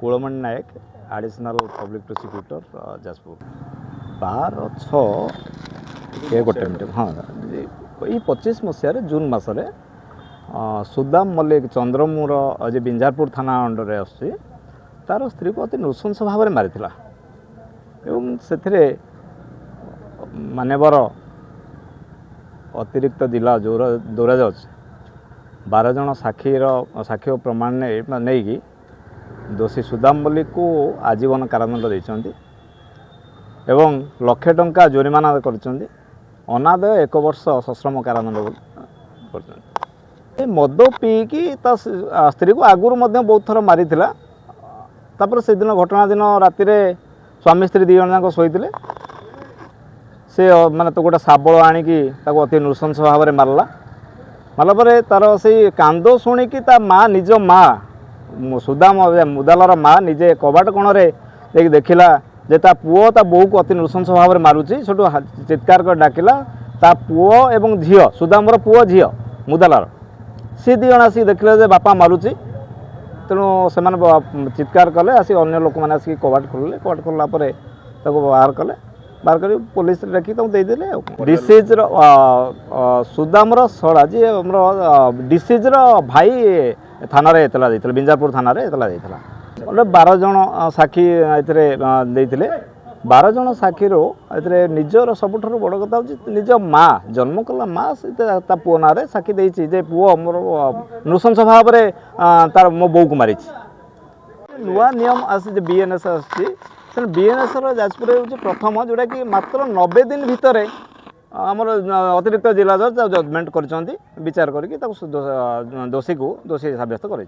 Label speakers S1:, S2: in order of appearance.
S1: कुलमणि नायक additional public prosecutor Jajpur 12/6 गोटे minute हाँ ये 25 मसीह जून मसरे सुदाम मल्लिक चंद्रमूर जे बिंजारपुर थाना अंडर आसुची तार स्त्री को अति नृशंस भाव में मारी से मान्यवर अतिरिक्त जिला दौरा जज 12 जन साक्षी प्रमाण नहीं दोषी सुदाम मल्लिक को आजीवन कारादंड देते एवं लक्षे टंका जोरिमाना कर अनादय 1 वर्ष सश्रम कारादंड कर मद पीकी स्त्री को आगुरी बहुत थर मारी से दिन घटना दिन राति स्वामी स्त्री 2 जन जाक शोते से माने तो गोटे शाबल आणिकी अति नृशंस भाव में मारला पर तार से कांद शुणिकी माँ निज माँ सुदाम मुदालर माँ निजे कबाट कोण में देखला जे ता पुओ ता बो को अति नृशंस भाव में मारुची सेठू चित्कार कर डाकिला ता पुओ एवं झील सुदामर पुओ झील मुदालर सी 2 जन आसिक देखले जे बापा मारुची तेणु से चित्कार कले आसिक अन्य लोक मैंने आसिक कबाट खोलला बाहर कले बाहर कर पुलिस डाकी देदेले डिसीज सुदामर सड़ा जी डिसीज भाई थाना एतला देते बिंजारपुर थाना एतला देता 12 जन साक्षी ए 12 जन साक्षी निजर सबुठ बड़ कथा निज माँ जन्म कला माँ से पुओ ना साक्षी देती जे पुओ मोर नृशंस भाव में तार मो बो को मारी नुआ नियम आस बीएनएस आसी बीएनएस जाजपुर हूँ प्रथम जोटा कि मात्र 90 दिन भितर आमर अतिरिक्त जिला जज जजमेंट कर विचार करके दोषी को दोषी सब्यस्त कर।